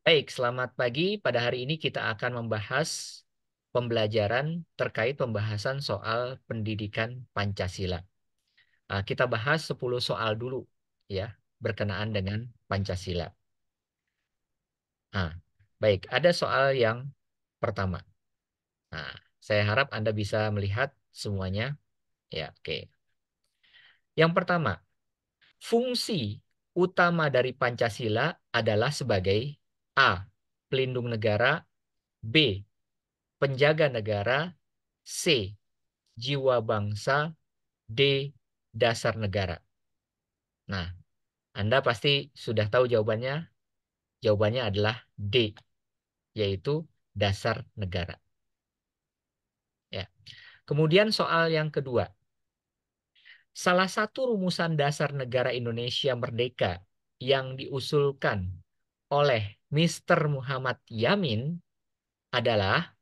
Baik, selamat pagi. Pada hari ini kita akan membahas pembelajaran terkait pembahasan soal pendidikan Pancasila. Kita bahas 10 soal dulu ya, berkenaan dengan Pancasila. Nah, baik, ada soal yang pertama. Nah, saya harap Anda bisa melihat semuanya. Ya, oke. Yang pertama, fungsi utama dari Pancasila adalah sebagai A. Pelindung negara, B. Penjaga negara, C. Jiwa bangsa, D. Dasar negara. Nah, Anda pasti sudah tahu jawabannya. Jawabannya adalah D, yaitu dasar negara. Ya. Kemudian soal yang kedua. Salah satu rumusan dasar negara Indonesia Merdeka yang diusulkan oleh Mr. Muhammad Yamin adalah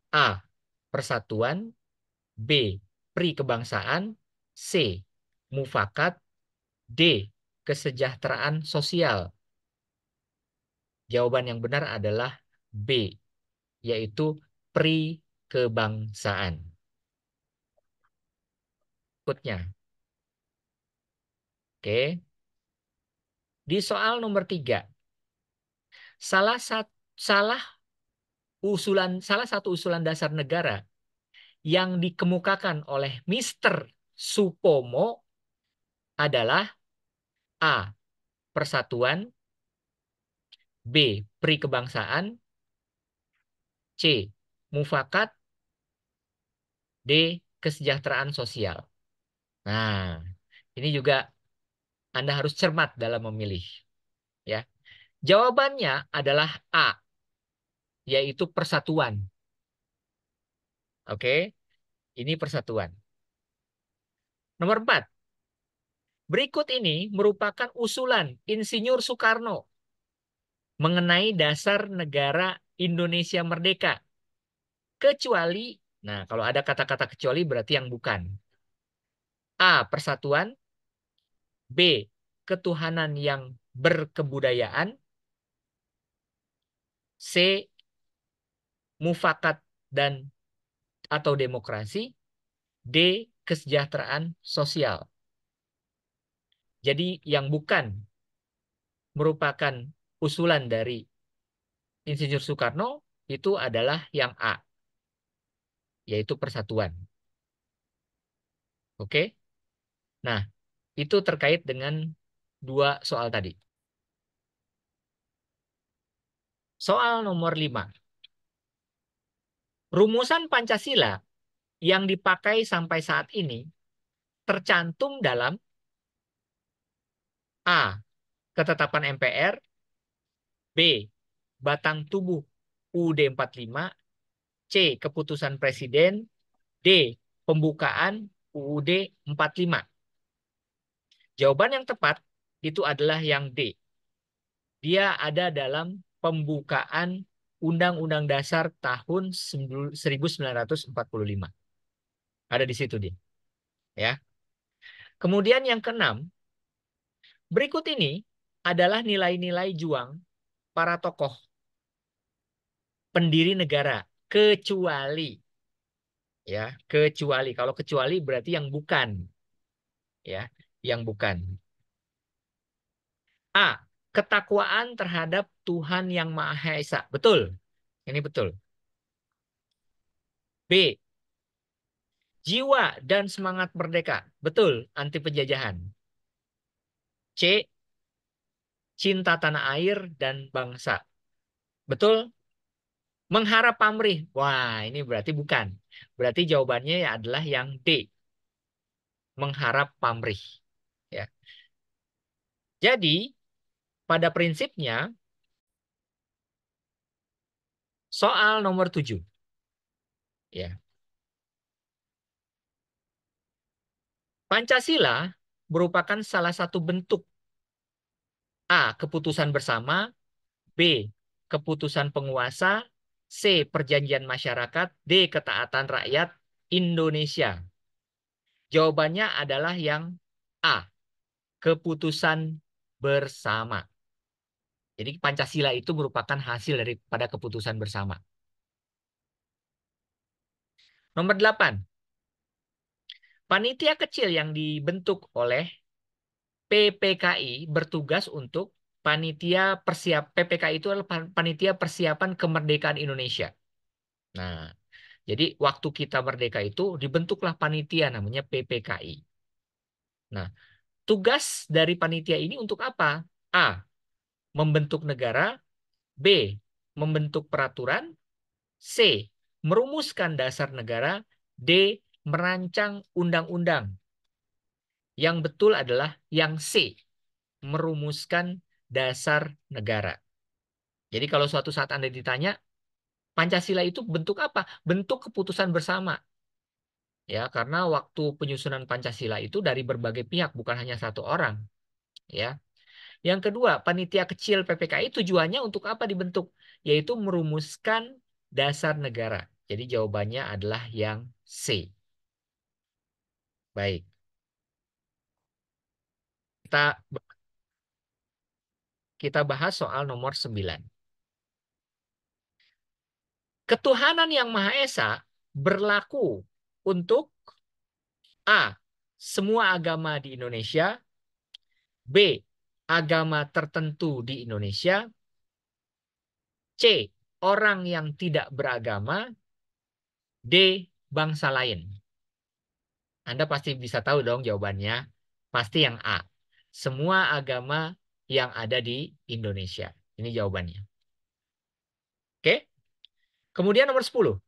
A. Persatuan, B. Perikebangsaan, C. Mufakat, D. Kesejahteraan sosial. Jawaban yang benar adalah B, yaitu perikebangsaan. Berikutnya, oke. Di soal nomor 3, salah satu salah satu usulan dasar negara yang dikemukakan oleh Mr. Supomo adalah A. Persatuan, B. Perikebangsaan, C. Mufakat, D. Kesejahteraan sosial. Nah, ini juga Anda harus cermat dalam memilih, ya. Jawabannya adalah A, yaitu persatuan. Oke, ini persatuan. Nomor 4. Berikut ini merupakan usulan Insinyur Soekarno mengenai dasar negara Indonesia Merdeka. Kecuali, nah kalau ada kata-kata kecuali berarti yang bukan. A. Persatuan, B. Ketuhanan yang berkebudayaan, C. Mufakat dan atau demokrasi, D. Kesejahteraan sosial. Jadi yang bukan merupakan usulan dari Insinyur Soekarno itu adalah yang A, yaitu persatuan. Oke? Nah, itu terkait dengan dua soal tadi. Soal nomor 5. Rumusan Pancasila yang dipakai sampai saat ini tercantum dalam A. Ketetapan MPR, B. Batang tubuh UUD 45, C. Keputusan Presiden, D. Pembukaan UUD 45. Jawaban yang tepat itu adalah yang D. Dia ada dalam pembukaan Undang-Undang Dasar tahun 1945. Ada di situ dia. Ya. Kemudian yang keenam, berikut ini adalah nilai-nilai juang para tokoh pendiri negara, kecuali, ya, kecuali. Kalau kecuali berarti yang bukan, ya, yang bukan. A. Ketakwaan terhadap Tuhan Yang Maha Esa. Betul. Ini betul. B. Jiwa dan semangat merdeka. Betul. Anti penjajahan. C. Cinta tanah air dan bangsa. Betul. Mengharap pamrih. Wah, ini berarti bukan. Berarti jawabannya ya adalah yang D. Mengharap pamrih. Ya. Jadi, pada prinsipnya, soal nomor 7. Ya. Pancasila merupakan salah satu bentuk A. Keputusan bersama, B. Keputusan penguasa, C. Perjanjian masyarakat, D. Ketaatan rakyat Indonesia. Jawabannya adalah yang A. Keputusan bersama. Jadi Pancasila itu merupakan hasil daripada keputusan bersama. Nomor 8. Panitia kecil yang dibentuk oleh PPKI bertugas untuk PPKI itu adalah panitia persiapan kemerdekaan Indonesia. Nah, jadi waktu kita merdeka itu dibentuklah panitia namanya PPKI. Nah, tugas dari panitia ini untuk apa? A. Membentuk negara. B. Membentuk peraturan. C. Merumuskan dasar negara. D. Merancang undang-undang. Yang betul adalah yang C. Merumuskan dasar negara. Jadi kalau suatu saat Anda ditanya, Pancasila itu bentuk apa? Bentuk keputusan bersama. Ya, karena waktu penyusunan Pancasila itu dari berbagai pihak, bukan hanya satu orang. Ya. Yang kedua, panitia kecil PPKI tujuannya untuk apa dibentuk? Yaitu merumuskan dasar negara. Jadi jawabannya adalah yang C. Baik, kita kita bahas soal nomor 9. Ketuhanan yang Maha Esa berlaku untuk A. Semua agama di Indonesia. B. Agama tertentu di Indonesia. C. Orang yang tidak beragama. D. Bangsa lain. Anda pasti bisa tahu dong jawabannya. Pasti yang A. Semua agama yang ada di Indonesia. Ini jawabannya. Oke. Kemudian nomor 10.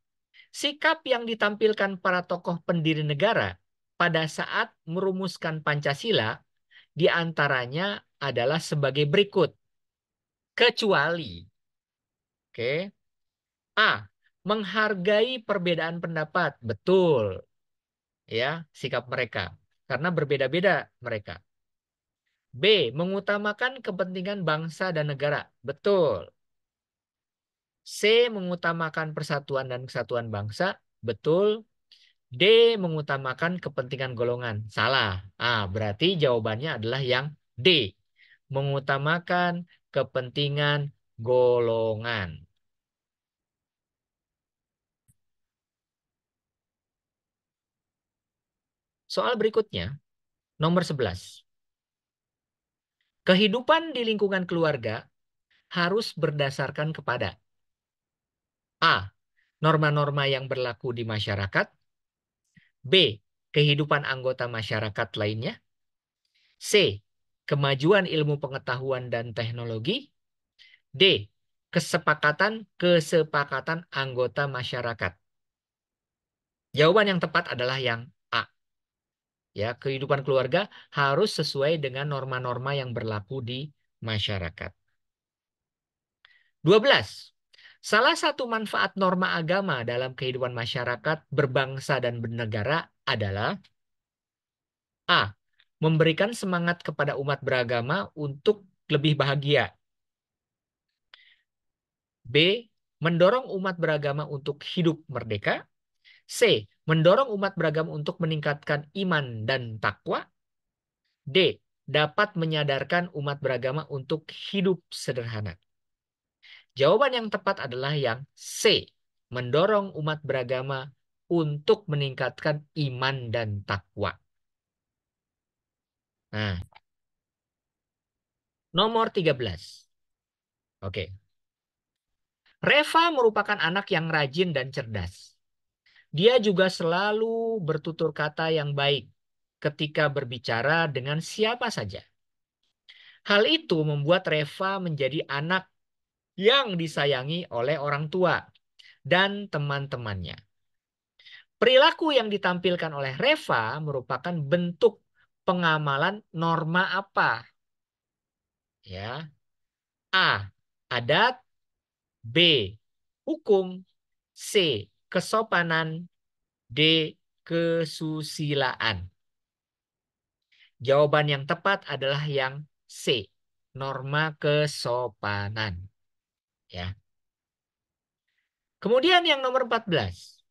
Sikap yang ditampilkan para tokoh pendiri negara pada saat merumuskan Pancasila diantaranya adalah sebagai berikut. Kecuali, oke, A. Menghargai perbedaan pendapat. Betul, ya, sikap mereka. Karena berbeda-beda mereka. B. Mengutamakan kepentingan bangsa dan negara. Betul. C. Mengutamakan persatuan dan kesatuan bangsa. Betul. D. Mengutamakan kepentingan golongan. Salah. Berarti jawabannya adalah yang D. Mengutamakan kepentingan golongan. Soal berikutnya, nomor 11. Kehidupan di lingkungan keluarga harus berdasarkan kepada A. Norma-norma yang berlaku di masyarakat. B. Kehidupan anggota masyarakat lainnya. C. Kemajuan ilmu pengetahuan dan teknologi. D. Kesepakatan anggota masyarakat. Jawaban yang tepat adalah yang A. Ya, kehidupan keluarga harus sesuai dengan norma-norma yang berlaku di masyarakat. 12. Salah satu manfaat norma agama dalam kehidupan masyarakat berbangsa dan bernegara adalah A. Memberikan semangat kepada umat beragama untuk lebih bahagia. B. Mendorong umat beragama untuk hidup merdeka. C. Mendorong umat beragama untuk meningkatkan iman dan takwa. D. Dapat menyadarkan umat beragama untuk hidup sederhana. Jawaban yang tepat adalah yang C. Mendorong umat beragama untuk meningkatkan iman dan takwa. Nah, nomor 13. Oke. Reva merupakan anak yang rajin dan cerdas. Dia juga selalu bertutur kata yang baik ketika berbicara dengan siapa saja. Hal itu membuat Reva menjadi anak yang disayangi oleh orang tua dan teman-temannya. Perilaku yang ditampilkan oleh Reva merupakan bentuk pengamalan norma apa? Ya. A. Adat. B. Hukum. C. Kesopanan. D. Kesusilaan. Jawaban yang tepat adalah yang C. Norma kesopanan. Ya. Kemudian yang nomor 14.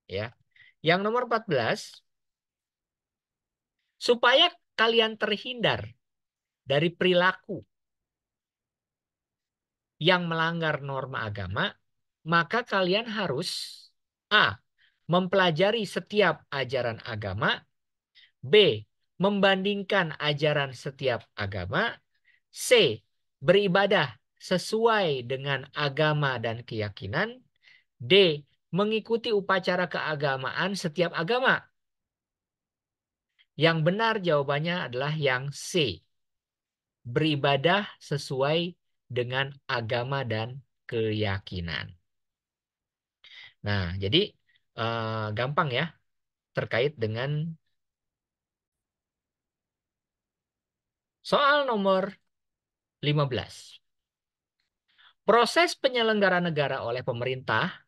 Ya. Yang nomor 14, supaya kalian terhindar dari perilaku yang melanggar norma agama, maka kalian harus A. Mempelajari setiap ajaran agama, B. Membandingkan ajaran setiap agama, C. Beribadah sesuai dengan agama dan keyakinan, D. Mengikuti upacara keagamaan setiap agama. Yang benar jawabannya adalah yang C. Beribadah sesuai dengan agama dan keyakinan. Nah, jadi gampang ya terkait dengan soal nomor 15. Proses penyelenggaraan negara oleh pemerintah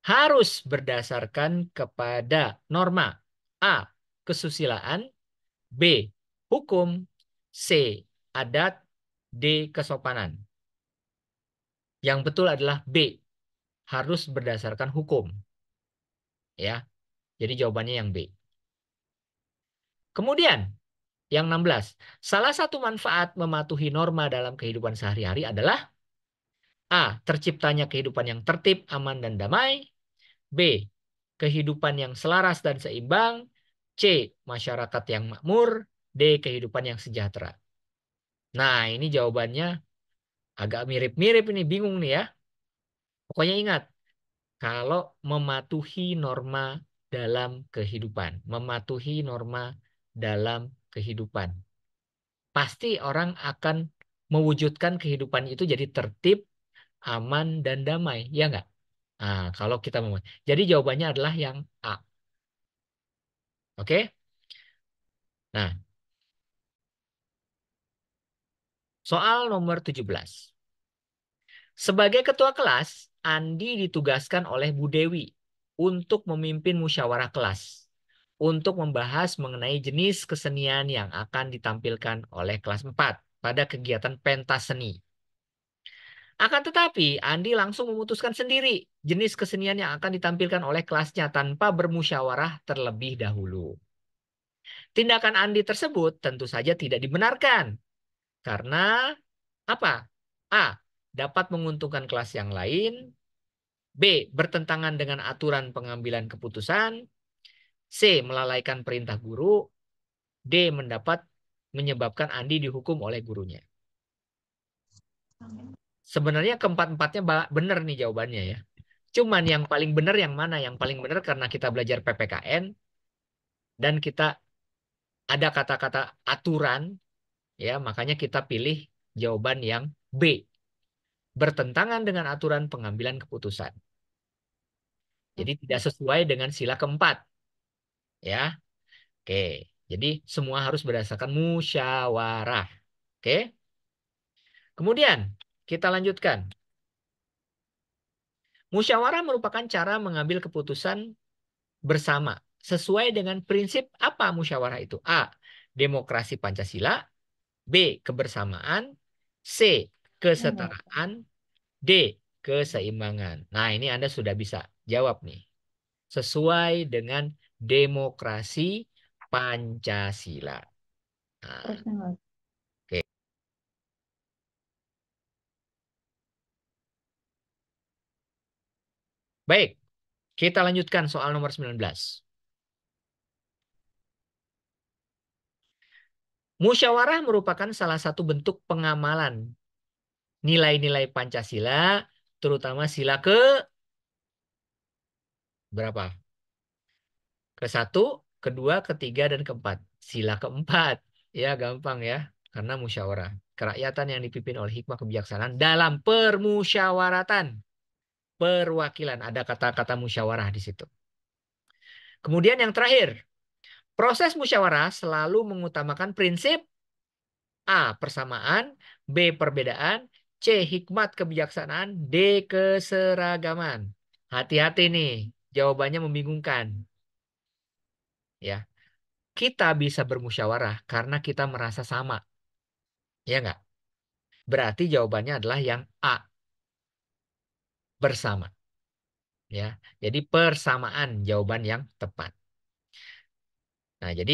harus berdasarkan kepada norma A. Kesusilaan, B. Hukum, C. Adat, D. Kesopanan. Yang betul adalah B. Harus berdasarkan hukum. Ya, jadi jawabannya yang B. Kemudian, yang 16. Salah satu manfaat mematuhi norma dalam kehidupan sehari-hari adalah A. Terciptanya kehidupan yang tertib, aman, dan damai. B. Kehidupan yang selaras dan seimbang. C. Masyarakat yang makmur. D. Kehidupan yang sejahtera. Nah, ini jawabannya agak mirip-mirip ini, bingung nih ya. Pokoknya ingat, kalau mematuhi norma dalam kehidupan, mematuhi norma dalam kehidupan, pasti orang akan mewujudkan kehidupan itu jadi tertib, aman, dan damai. Ya nggak? Nah, kalau kita mau. Jadi jawabannya adalah yang A. Oke? Nah, soal nomor 17. Sebagai ketua kelas, Andi ditugaskan oleh Bu Dewi untuk memimpin musyawarah kelas untuk membahas mengenai jenis kesenian yang akan ditampilkan oleh kelas 4 pada kegiatan pentas seni. Akan tetapi, Andi langsung memutuskan sendiri jenis kesenian yang akan ditampilkan oleh kelasnya tanpa bermusyawarah terlebih dahulu. Tindakan Andi tersebut tentu saja tidak dibenarkan karena apa? A. Dapat menguntungkan kelas yang lain. B. Bertentangan dengan aturan pengambilan keputusan. C. Melalaikan perintah guru. D. Menyebabkan Andi dihukum oleh gurunya. Sebenarnya keempat-empatnya benar nih jawabannya ya. Cuman yang paling benar yang mana? Yang paling benar karena kita belajar PPKN dan kita ada kata-kata aturan, ya makanya kita pilih jawaban yang B. Bertentangan dengan aturan pengambilan keputusan. Jadi tidak sesuai dengan sila keempat. Ya, oke. Jadi semua harus berdasarkan musyawarah. Oke. Kemudian kita lanjutkan. Musyawarah merupakan cara mengambil keputusan bersama sesuai dengan prinsip apa musyawarah itu? A. Demokrasi Pancasila. B. Kebersamaan. C. Kesetaraan. D. Keseimbangan. Nah, ini Anda sudah bisa jawab nih. Sesuai dengan demokrasi Pancasila. Nah, oke. Baik, kita lanjutkan soal nomor 19. Musyawarah merupakan salah satu bentuk pengamalan nilai-nilai Pancasila, terutama sila ke berapa? Ke-1, kedua, ketiga, dan keempat. Sila keempat. Ya, gampang ya. Karena musyawarah. Kerakyatan yang dipimpin oleh hikmah kebijaksanaan dalam permusyawaratan. Perwakilan. Ada kata-kata musyawarah di situ. Kemudian yang terakhir. Proses musyawarah selalu mengutamakan prinsip A. Persamaan. B. Perbedaan. C. Hikmat kebijaksanaan. D. Keseragaman. Hati-hati nih. Jawabannya membingungkan. Ya, kita bisa bermusyawarah karena kita merasa sama. Ya nggak? Berarti jawabannya adalah yang A. Bersama. Ya, jadi persamaan jawaban yang tepat. Nah, jadi